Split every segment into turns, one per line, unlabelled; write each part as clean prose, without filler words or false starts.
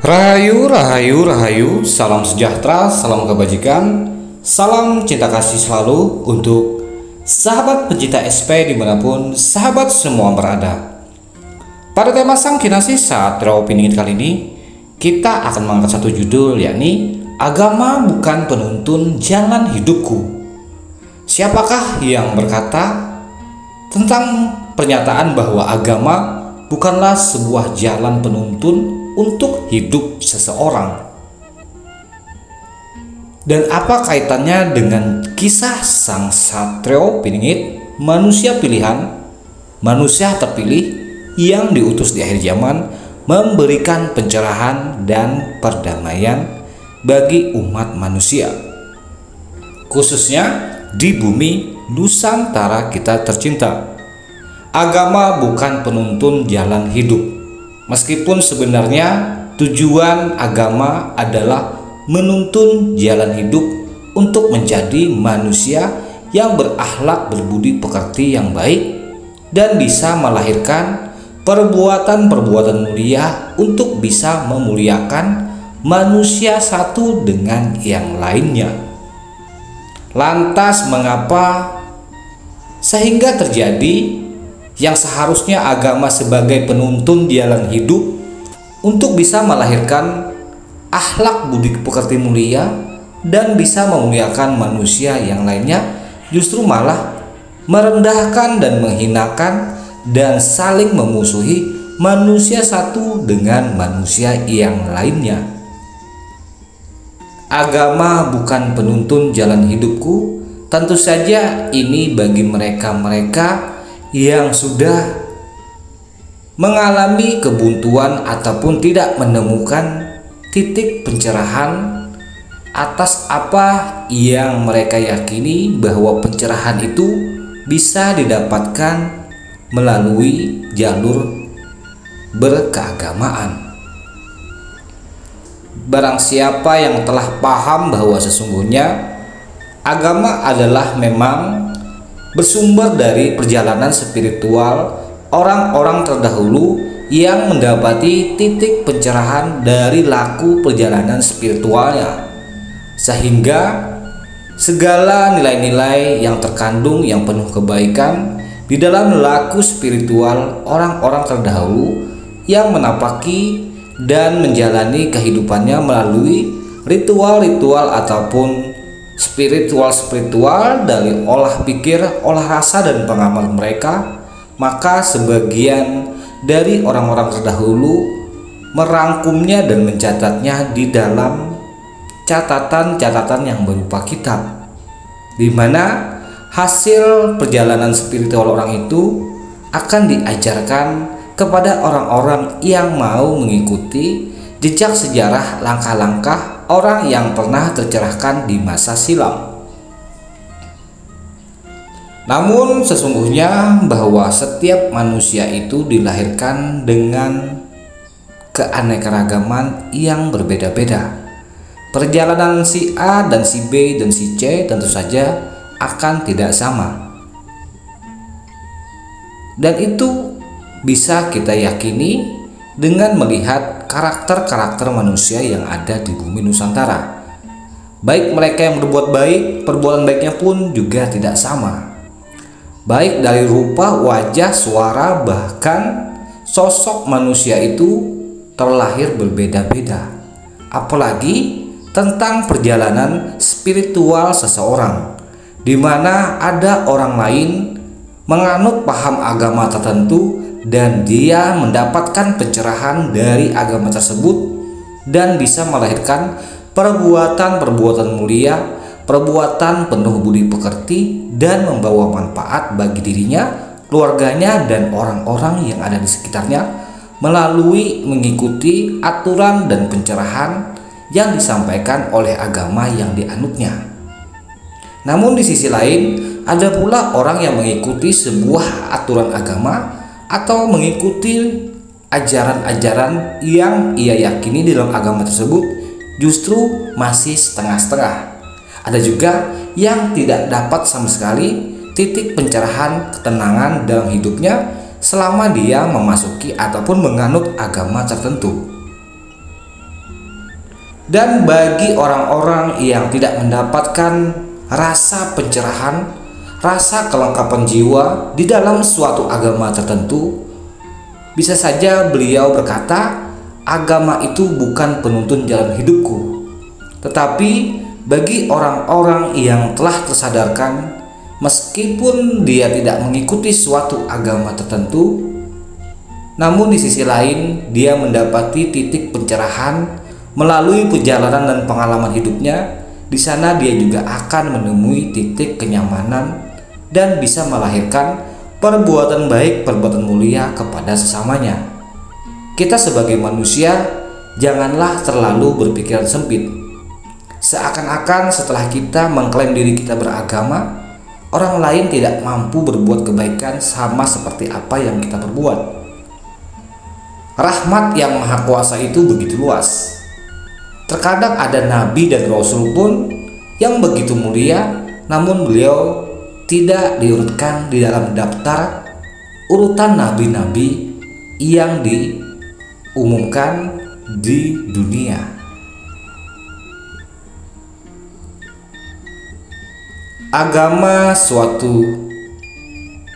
Rahayu, rahayu, rahayu, salam sejahtera, salam kebajikan, salam cinta kasih selalu untuk sahabat pencinta SP dimanapun sahabat semua berada. Pada tema Sang Kinasih saat Opini kali ini, kita akan mengangkat satu judul, yakni Agama Bukan Penuntun Jalan Hidupku. Siapakah yang berkata tentang pernyataan bahwa agama bukanlah sebuah jalan penuntun untuk hidup seseorang? Dan apa kaitannya dengan kisah Sang Satrio Piningit, manusia pilihan, manusia terpilih yang diutus di akhir zaman memberikan pencerahan dan perdamaian bagi umat manusia, khususnya di bumi Nusantara kita tercinta. Agama bukan penuntun jalan hidup, meskipun sebenarnya tujuan agama adalah menuntun jalan hidup untuk menjadi manusia yang berakhlak, berbudi pekerti yang baik, dan bisa melahirkan perbuatan-perbuatan mulia untuk bisa memuliakan manusia satu dengan yang lainnya. Lantas mengapa sehingga terjadi yang seharusnya agama sebagai penuntun jalan hidup untuk bisa melahirkan akhlak budi pekerti mulia dan bisa memuliakan manusia yang lainnya, justru malah merendahkan dan menghinakan dan saling memusuhi manusia satu dengan manusia yang lainnya? Agama bukan penuntun jalan hidupku, tentu saja ini bagi mereka-mereka yang sudah mengalami kebuntuan ataupun tidak menemukan titik pencerahan atas apa yang mereka yakini bahwa pencerahan itu bisa didapatkan melalui jalur berkeagamaan. Barang siapa yang telah paham bahwa sesungguhnya agama adalah memang bersumber dari perjalanan spiritual orang-orang terdahulu yang mendapati titik pencerahan dari laku perjalanan spiritualnya, sehingga segala nilai-nilai yang terkandung yang penuh kebaikan di dalam laku spiritual orang-orang terdahulu yang menapaki dan menjalani kehidupannya melalui ritual-ritual ataupun spiritual dari olah pikir, olah rasa dan pengamal mereka, maka sebagian dari orang-orang terdahulu merangkumnya dan mencatatnya di dalam catatan-catatan yang berupa kitab, di mana hasil perjalanan spiritual orang itu akan diajarkan kepada orang-orang yang mau mengikuti jejak sejarah langkah-langkah orang yang pernah tercerahkan di masa silam. Namun sesungguhnya bahwa setiap manusia itu dilahirkan dengan keanekaragaman yang berbeda-beda. Perjalanan si A dan si B dan si C tentu saja akan tidak sama. Dan itu bisa kita yakini dengan melihat karakter-karakter manusia yang ada di bumi Nusantara. Baik mereka yang berbuat baik, perbuatan baiknya pun juga tidak sama. Baik dari rupa, wajah, suara, bahkan sosok manusia itu terlahir berbeda-beda. Apalagi tentang perjalanan spiritual seseorang, di mana ada orang lain menganut paham agama tertentu dan dia mendapatkan pencerahan dari agama tersebut dan bisa melahirkan perbuatan-perbuatan mulia, perbuatan penuh budi pekerti dan membawa manfaat bagi dirinya, keluarganya dan orang-orang yang ada di sekitarnya melalui mengikuti aturan dan pencerahan yang disampaikan oleh agama yang dianutnya. Namun di sisi lain ada pula orang yang mengikuti sebuah aturan agama atau mengikuti ajaran-ajaran yang ia yakini dalam agama tersebut justru masih setengah-setengah. Ada juga yang tidak dapat sama sekali titik pencerahan ketenangan dalam hidupnya selama dia memasuki ataupun menganut agama tertentu. Dan bagi orang-orang yang tidak mendapatkan rasa pencerahan, rasa kelengkapan jiwa di dalam suatu agama tertentu, bisa saja beliau berkata, agama itu bukan penuntun jalan hidupku. Tetapi bagi orang-orang yang telah tersadarkan, meskipun dia tidak mengikuti suatu agama tertentu, namun di sisi lain dia mendapati titik pencerahan melalui perjalanan dan pengalaman hidupnya. Di sana dia juga akan menemui titik kenyamanan dan bisa melahirkan perbuatan baik, perbuatan mulia kepada sesamanya. Kita sebagai manusia janganlah terlalu berpikiran sempit. Seakan-akan setelah kita mengklaim diri kita beragama, orang lain tidak mampu berbuat kebaikan sama seperti apa yang kita perbuat. Rahmat yang maha kuasa itu begitu luas. Terkadang ada nabi dan rasul pun yang begitu mulia, namun beliau tidak diurutkan di dalam daftar urutan nabi-nabi yang diumumkan di dunia. Agama suatu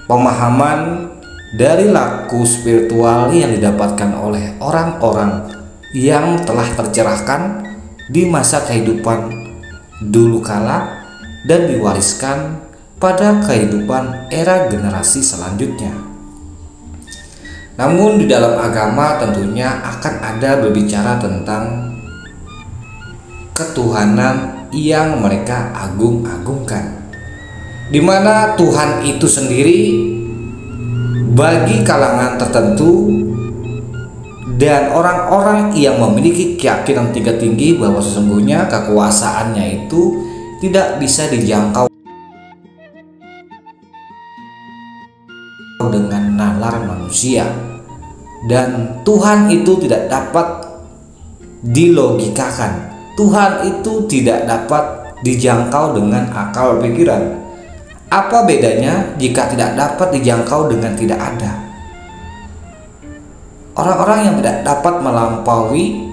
pemahaman dari laku spiritual yang didapatkan oleh orang-orang yang telah tercerahkan di masa kehidupan dulu kala dan diwariskan pada kehidupan era generasi selanjutnya. Namun di dalam agama tentunya akan ada berbicara tentang ketuhanan yang mereka agung-agungkan, di mana Tuhan itu sendiri bagi kalangan tertentu dan orang-orang yang memiliki keyakinan tinggi bahwa sesungguhnya kekuasaannya itu tidak bisa dijangkau dengan nalar manusia, dan Tuhan itu tidak dapat dilogikakan. Tuhan itu tidak dapat dijangkau dengan akal pikiran. Apa bedanya jika tidak dapat dijangkau dengan tidak ada? Orang-orang yang tidak dapat melampaui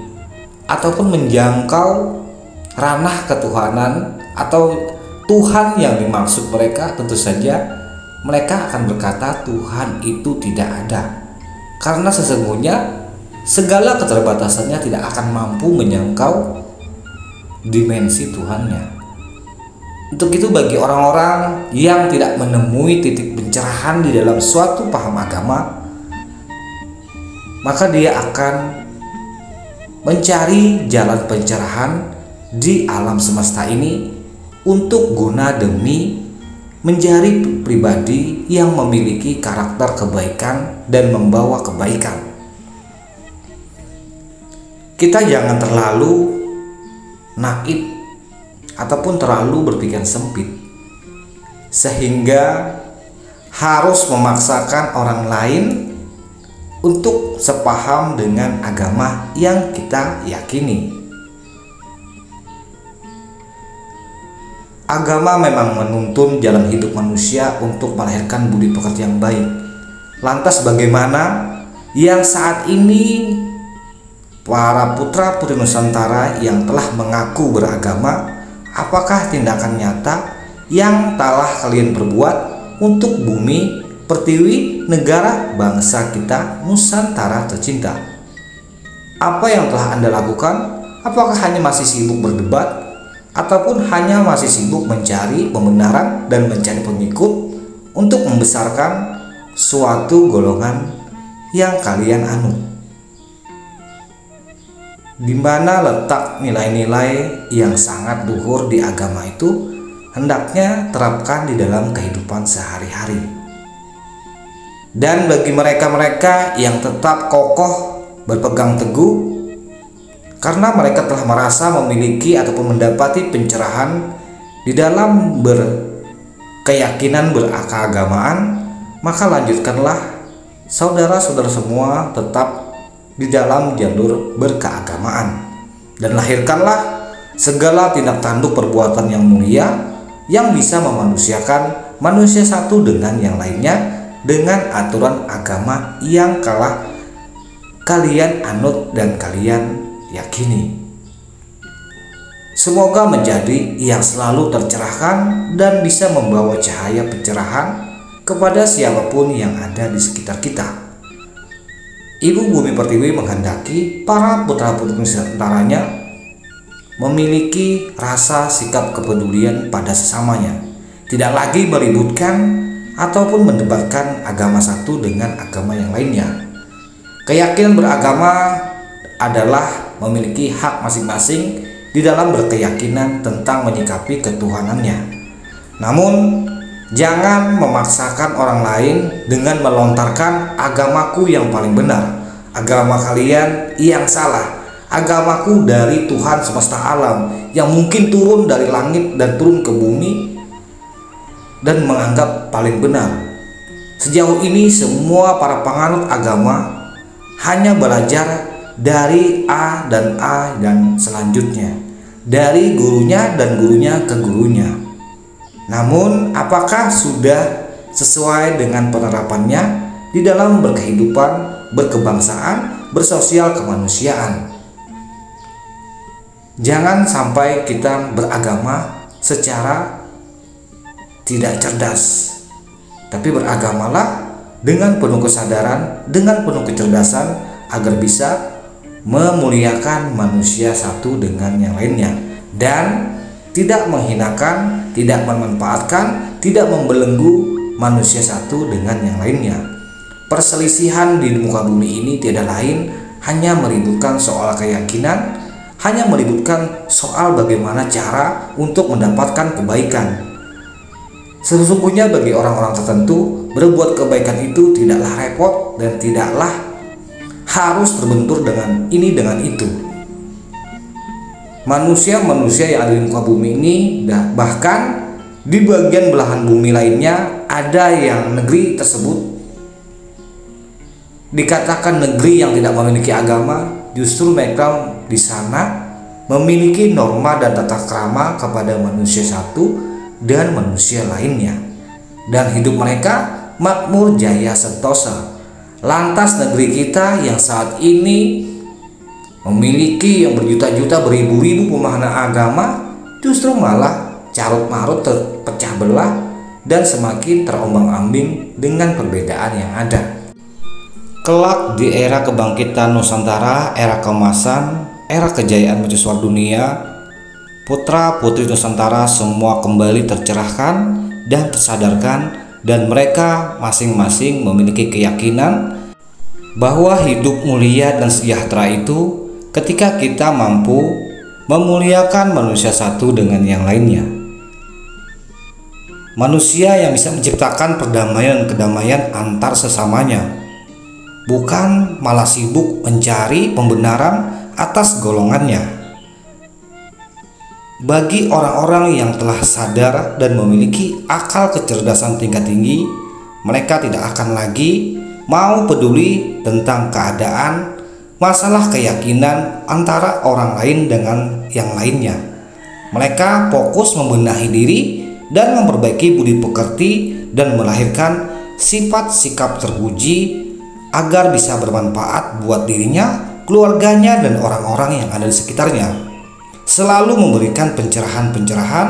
ataupun menjangkau ranah ketuhanan atau Tuhan yang dimaksud mereka, tentu saja mereka akan berkata Tuhan itu tidak ada, karena sesungguhnya segala keterbatasannya tidak akan mampu menjangkau dimensi Tuhannya. Untuk itu bagi orang-orang yang tidak menemui titik pencerahan di dalam suatu paham agama, maka dia akan mencari jalan pencerahan di alam semesta ini untuk guna demi menjadi pribadi yang memiliki karakter kebaikan dan membawa kebaikan. Kita jangan terlalu naif ataupun terlalu berpikiran sempit sehingga harus memaksakan orang lain untuk sepaham dengan agama yang kita yakini. Agama memang menuntun jalan hidup manusia untuk melahirkan budi pekerti yang baik. Lantas bagaimana yang saat ini para putra-putri Nusantara yang telah mengaku beragama, apakah tindakan nyata yang telah kalian perbuat untuk bumi, pertiwi, negara, bangsa kita Nusantara tercinta? Apa yang telah Anda lakukan? Apakah hanya masih sibuk berdebat ataupun hanya masih sibuk mencari pembenaran dan mencari pengikut untuk membesarkan suatu golongan yang kalian anut? Di mana letak nilai-nilai yang sangat luhur di agama itu hendaknya terapkan di dalam kehidupan sehari-hari. Dan bagi mereka-mereka yang tetap kokoh berpegang teguh karena mereka telah merasa memiliki ataupun mendapati pencerahan di dalam berkeyakinan berkeagamaan, maka lanjutkanlah saudara-saudara semua tetap di dalam jalur berkeagamaan dan lahirkanlah segala tindak tanduk perbuatan yang mulia yang bisa memanusiakan manusia satu dengan yang lainnya dengan aturan agama yang kalian anut dan kalian yakini. Semoga menjadi yang selalu tercerahkan dan bisa membawa cahaya pencerahan kepada siapapun yang ada di sekitar kita. Ibu Bumi Pertiwi menghendaki para putra-putri Nusantaranya memiliki rasa sikap kepedulian pada sesamanya, tidak lagi meributkan ataupun mendebatkan agama satu dengan agama yang lainnya. Keyakinan beragama adalah memiliki hak masing-masing di dalam berkeyakinan tentang menyikapi ketuhanannya. Namun, jangan memaksakan orang lain dengan melontarkan agamaku yang paling benar, agama kalian yang salah, agamaku dari Tuhan semesta alam yang mungkin turun dari langit dan turun ke bumi dan menganggap paling benar. Sejauh ini semua para penganut agama hanya belajar dari A dan selanjutnya, dari gurunya dan gurunya ke gurunya. Namun apakah sudah sesuai dengan penerapannya di dalam berkehidupan, berkebangsaan, bersosial kemanusiaan? Jangan sampai kita beragama secara tidak cerdas, tapi beragamalah dengan penuh kesadaran, dengan penuh kecerdasan, agar bisa memuliakan manusia satu dengan yang lainnya, dan tidak menghinakan, tidak memanfaatkan, tidak membelenggu manusia satu dengan yang lainnya. Perselisihan di muka bumi ini tiada lain hanya meributkan soal keyakinan, hanya meributkan soal bagaimana cara untuk mendapatkan kebaikan. Sesungguhnya bagi orang-orang tertentu, berbuat kebaikan itu tidaklah repot dan tidaklah harus terbentur dengan ini dengan itu. Manusia-manusia yang ada di muka bumi ini, bahkan di bagian belahan bumi lainnya, ada yang negeri tersebut dikatakan negeri yang tidak memiliki agama, justru mereka di sana memiliki norma dan tata krama kepada manusia satu dan manusia lainnya, dan hidup mereka makmur jaya sentosa. Lantas negeri kita yang saat ini memiliki yang berjuta-juta, beribu-ribu pemahaman agama, justru malah carut marut, terpecah belah, dan semakin terombang-ambing dengan perbedaan yang ada. Kelak di era kebangkitan Nusantara, era keemasan, era kejayaan mercusuar dunia, putra-putri Nusantara semua kembali tercerahkan dan tersadarkan, dan mereka masing-masing memiliki keyakinan bahwa hidup mulia dan sejahtera itu ketika kita mampu memuliakan manusia satu dengan yang lainnya. Manusia yang bisa menciptakan perdamaian dan kedamaian antar sesamanya, bukan malah sibuk mencari pembenaran atas golongannya. Bagi orang-orang yang telah sadar dan memiliki akal kecerdasan tingkat tinggi, mereka tidak akan lagi mau peduli tentang keadaan, masalah keyakinan antara orang lain dengan yang lainnya. Mereka fokus membenahi diri dan memperbaiki budi pekerti dan melahirkan sifat sikap terpuji agar bisa bermanfaat buat dirinya, keluarganya, dan orang-orang yang ada di sekitarnya. Selalu memberikan pencerahan-pencerahan,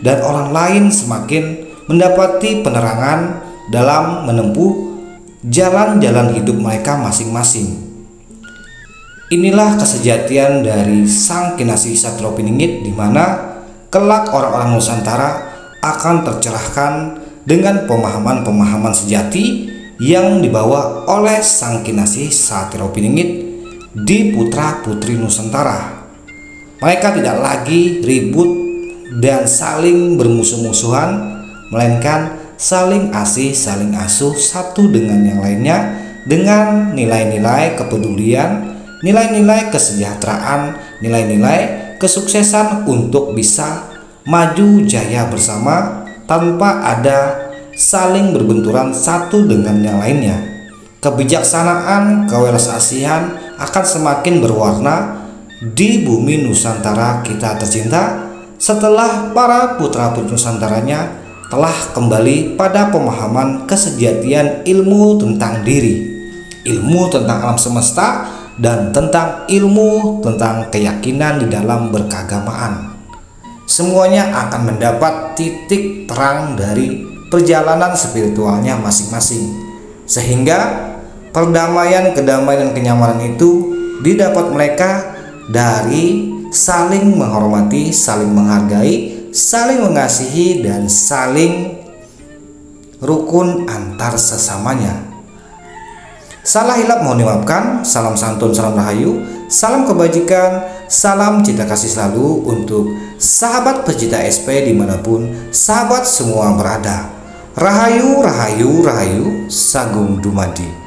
dan orang lain semakin mendapati penerangan dalam menempuh jalan-jalan hidup mereka masing-masing. Inilah kesejatian dari Sang Kinasih Satrio Piningit, di mana kelak orang-orang Nusantara akan tercerahkan dengan pemahaman-pemahaman sejati yang dibawa oleh Sang Kinasih Satrio Piningit di putra-putri Nusantara. Mereka tidak lagi ribut dan saling bermusuh-musuhan, melainkan saling asih, saling asuh satu dengan yang lainnya dengan nilai-nilai kepedulian, nilai-nilai kesejahteraan, nilai-nilai kesuksesan untuk bisa maju jaya bersama tanpa ada saling berbenturan satu dengan yang lainnya. Kebijaksanaan, kewelas-asihan akan semakin berwarna di bumi Nusantara kita tercinta setelah para putra-putri Nusantaranya telah kembali pada pemahaman kesejatian ilmu tentang diri, ilmu tentang alam semesta, dan tentang ilmu tentang keyakinan di dalam berkeagamaan. semuanya akan mendapat titik terang dari perjalanan spiritualnya masing-masing, sehingga perdamaian, kedamaian, dan kenyamanan itu didapat mereka dari saling menghormati, saling menghargai, saling mengasihi, dan saling rukun antar sesamanya. Salah hilap mohon dimaafkan. Salam santun, salam rahayu, salam kebajikan, salam cinta kasih selalu untuk sahabat pecinta SP dimanapun sahabat semua berada. Rahayu, rahayu, rahayu, Sagung Dumadi.